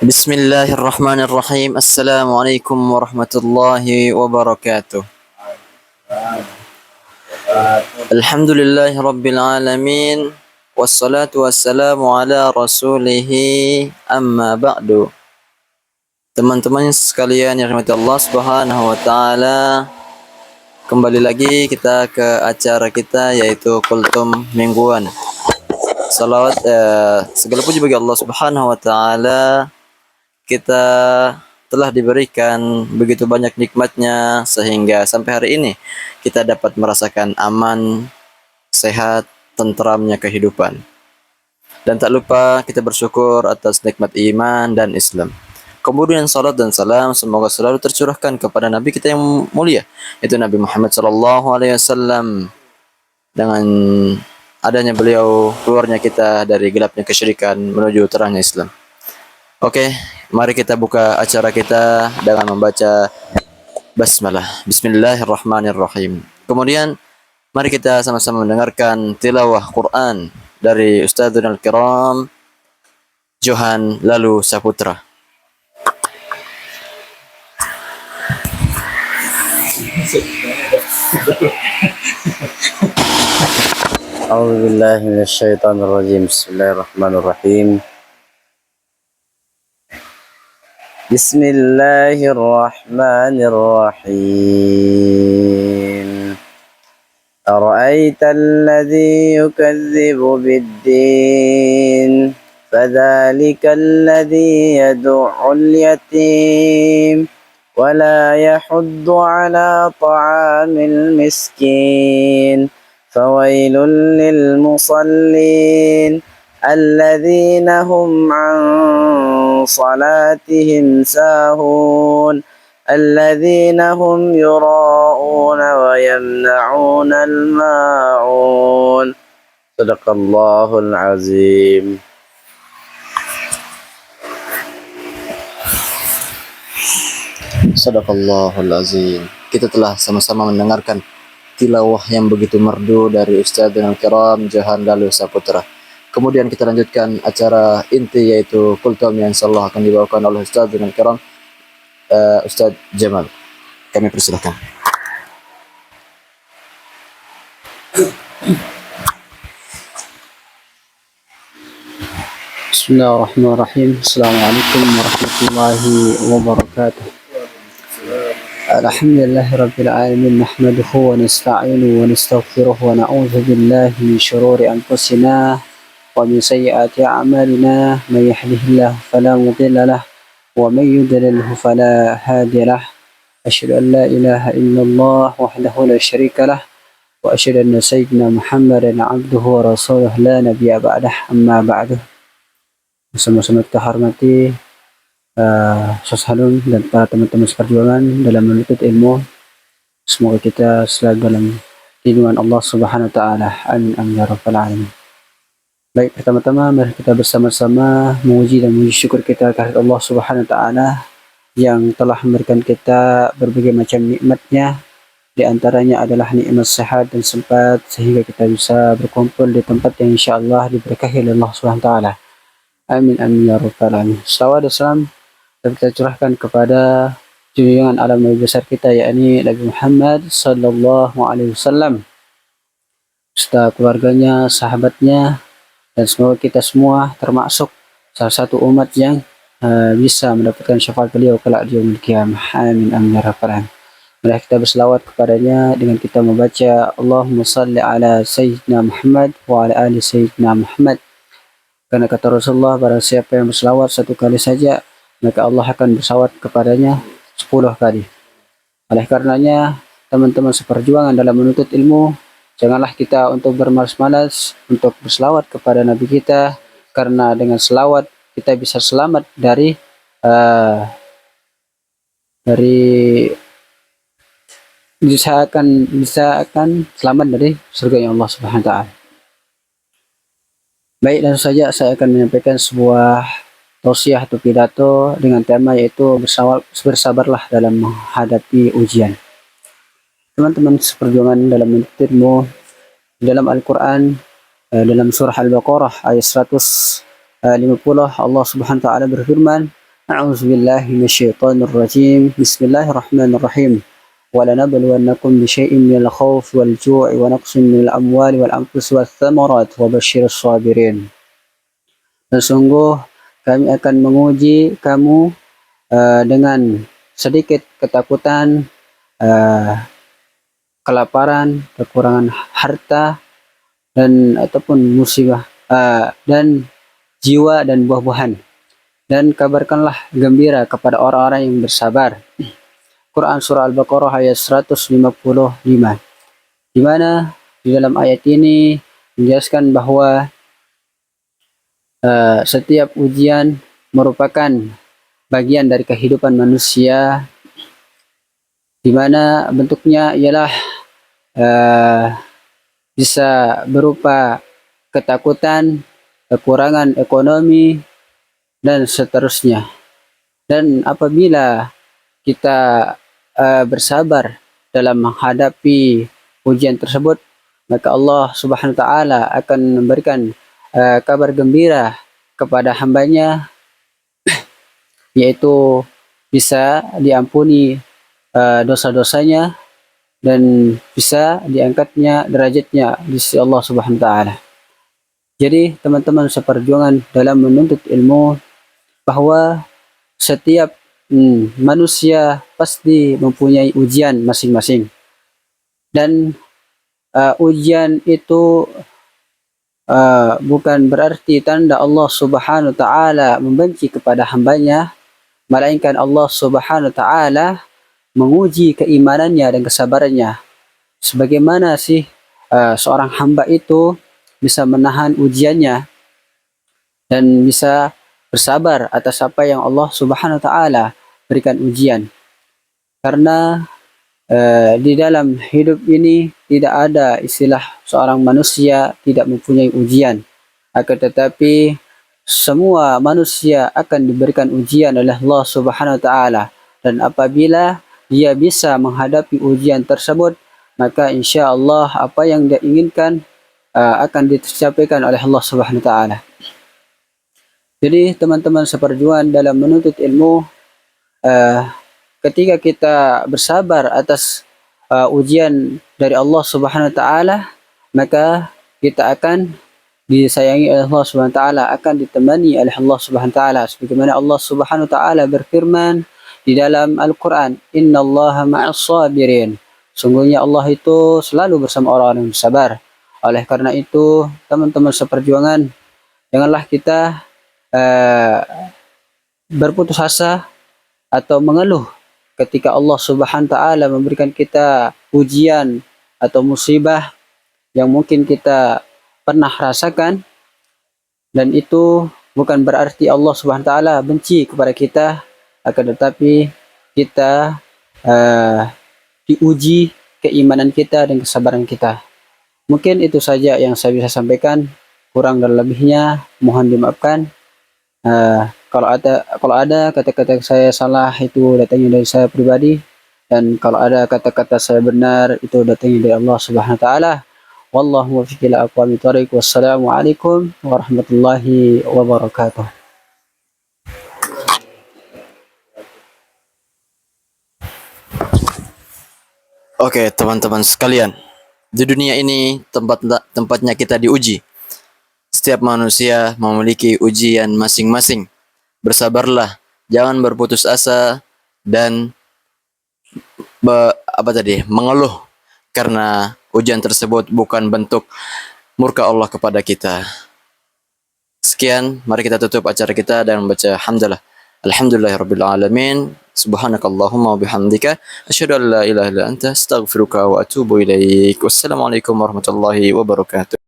Bismillahirrahmanirrahim. Assalamualaikum warahmatullahi wabarakatuh. Alhamdulillahi rabbil alamin. Wassalatu wassalamu ala rasulihi amma ba'du. Teman-teman sekalian yang dirahmati Allah Subhanahu wa taala, kembali lagi kita ke acara kita yaitu Kultum Mingguan. Salawat segala puji bagi Allah Subhanahu wa taala. Kita telah diberikan begitu banyak nikmatnya sehingga sampai hari ini kita dapat merasakan aman, sehat, tentramnya kehidupan. Dan tak lupa kita bersyukur atas nikmat iman dan Islam. Kemudian salat dan salam semoga selalu tercurahkan kepada Nabi kita yang mulia, yaitu Nabi Muhammad SAW. Dengan adanya beliau, keluarnya kita dari gelapnya kesyirikan menuju terangnya Islam. Oke, mari kita buka acara kita dengan membaca basmalah. Bismillahirrahmanirrahim. Kemudian mari kita sama-sama mendengarkan tilawah Quran dari Ustadzul Kiram Johan Lalu Saputra. A'udzubillahi minasyaitonirrajim. Bismillahirrahmanirrahim. Bismillahirrahmanirrahim. Ara'aita alladhi yukadzibu bid-din fadzalika alladhi yad'ul yatim wa la yahuddu 'ala ta'amil miskin. فويل للمصلين الذين هم عن صلاتهم ساهون الذين هم يراءون ويمنعون الماعون صدق الله العظيم. Sadaqallahul azim. Kita telah sama-sama mendengarkan tilawah yang begitu merdu dari Ustadzul Kiram Johan Lalu Saputra. Kemudian kita lanjutkan acara inti yaitu Kultum yang insyaallah akan dibawakan oleh Ustadzul Kiram Ustadz Jamal. Kami persilahkan. Bismillahirrahmanirrahim. Assalamualaikum warahmatullahi wabarakatuh. Alhamdulillahirabbil alamin, nahmaduhu wa nasta'inuhu wa nastaghfiruh wa na'udzu billahi min shururi anfusina wa min sayyiati a'malina. May yahdihillahu fala mudilla lahu wa may yudlilhu fala hadiya lahu. Asyhadu an la ilaha illallah wahdahu la syarika lahu wa asyhadu anna sayyidina Muhammadan 'abduhu wa rasuluhu la nabiyya ba'dahu. Amma ba'du. Sama-sama kita hormati Ustaz Halun dan para teman-teman seperjuangan dalam menuntut ilmu. Semoga kita selalu dalam lindungan Allah Subhanahu wa taala. Amin amin ya rabbal alamin. Baik, pertama-tama mari kita bersama-sama memuji dan memuji syukur kita kepada Allah Subhanahu wa taala yang telah memberikan kita berbagai macam nikmatnya. Di antaranya adalah nikmat sehat dan sempat sehingga kita bisa berkumpul di tempat yang insyaallah diberkahi oleh Allah Subhanahu wa taala. Amin amin ya rabbal alamin. Salawat dan salam kita curahkan kepada junjungan alam Nabi besar kita, yakni Nabi Muhammad sallallahu alaihi wasallam, serta keluarganya, sahabatnya, dan semoga kita semua termasuk salah satu umat yang bisa mendapatkan syafaat beliau kelak di yaumil qiyamah. Amin amin ya rabbal alamin. Mari kita berselawat kepadanya dengan kita membaca Allahumma salli ala sayyidina Muhammad wa ala ali sayyidina Muhammad. Karena kata Rasulullah, barang siapa yang berselawat satu kali saja, maka Allah akan berselawat kepadanya 10 kali. Oleh karenanya, teman-teman seperjuangan dalam menuntut ilmu, janganlah kita untuk bermalas-malas untuk berselawat kepada Nabi kita, karena dengan selawat kita bisa selamat dari bisa akan selamat dari surga Allah Subhanahu wa taala. Baik, langsung saja saya akan menyampaikan sebuah tausiah atau pidato dengan tema yaitu bersabarlah dalam menghadapi ujian. Teman-teman seperjuangan dalam menuntut ilmu, dalam Al-Quran, dalam surah Al-Baqarah ayat 150, Allah Subhanahu wa taala berfirman, أعوذ بالله من الشيطان الرجيم. بسم الله الرحمن الرحيم. ولنبلونكم بشيء من الخوف والجوع ونقص من الأموال والأنفس والثمرات وبشر الصابرين. Dan sungguh kami akan menguji kamu dengan sedikit ketakutan, kelaparan, kekurangan harta, dan ataupun musibah, dan jiwa dan buah-buahan. Dan kabarkanlah gembira kepada orang-orang yang bersabar. Quran Surah Al-Baqarah ayat 155, di mana di dalam ayat ini menjelaskan bahwa setiap ujian merupakan bagian dari kehidupan manusia, di mana bentuknya ialah bisa berupa ketakutan, kekurangan ekonomi, dan seterusnya. Dan apabila kita bersabar dalam menghadapi ujian tersebut, maka Allah Subhanahu wa Ta'ala akan memberikan kabar gembira kepada hambanya, yaitu bisa diampuni dosa-dosanya dan bisa diangkatnya derajatnya di sisi Allah Subhanahu wa Ta'ala. Jadi teman-teman seperjuangan dalam menuntut ilmu, bahwa setiap manusia pasti mempunyai ujian masing-masing, dan ujian itu bukan berarti tanda Allah Subhanahu wa Ta'ala membenci kepada hambanya, melainkan Allah Subhanahu wa Ta'ala menguji keimanannya dan kesabarannya. Sebagaimana sih seorang hamba itu bisa menahan ujiannya dan bisa bersabar atas apa yang Allah Subhanahu wa Ta'ala berikan ujian. Karena di dalam hidup ini tidak ada istilah seorang manusia tidak mempunyai ujian. Akan tetapi semua manusia akan diberikan ujian oleh Allah Subhanahu wa Ta'ala. Dan apabila dia bisa menghadapi ujian tersebut, maka insya Allah apa yang dia inginkan akan dicapaikan oleh Allah Subhanahu wa Ta'ala. Jadi teman-teman seperjuangan dalam menuntut ilmu, ketika kita bersabar atas ujian dari Allah Subhanahu wa Ta'ala, maka kita akan disayangi oleh Allah Subhanahu wa Ta'ala, akan ditemani oleh Allah Subhanahu wa Ta'ala. Sebagaimana Allah Subhanahu wa Ta'ala berfirman di dalam Al-Quran, Innallaha ma'as sabirin. Sungguhnya Allah itu selalu bersama orang-orang yang bersabar. Oleh karena itu, teman-teman seperjuangan, janganlah kita berputus asa atau mengeluh ketika Allah Subhanahu wa Ta'ala memberikan kita ujian atau musibah yang mungkin kita pernah rasakan, dan itu bukan berarti Allah Subhanahu wa Ta'ala benci kepada kita, akan tetapi kita diuji keimanan kita dan kesabaran kita. Mungkin itu saja yang saya bisa sampaikan, kurang dan lebihnya mohon dimaafkan. Kalau ada kata-kata saya salah, itu datangnya dari saya pribadi, dan kalau ada kata-kata saya benar, itu datangnya dari Allah Subhanahu wa Ta'ala. Wallahu muwaffiq ila aqwamit thoriq. Wassalamualaikum warahmatullahi wabarakatuh. Oke, teman-teman sekalian, di dunia ini tempatnya kita diuji. Setiap manusia memiliki ujian masing-masing. Bersabarlah, jangan berputus asa dan mengeluh, karena ujian tersebut bukan bentuk murka Allah kepada kita. Sekian, mari kita tutup acara kita dan membaca hamdalah. Alhamdulillahirabbil alamin. Subhanakallahumma wa bihamdika asyhadu an la ilaha illa anta astaghfiruka wa atubu ilaik. Wassalamualaikum warahmatullahi wabarakatuh.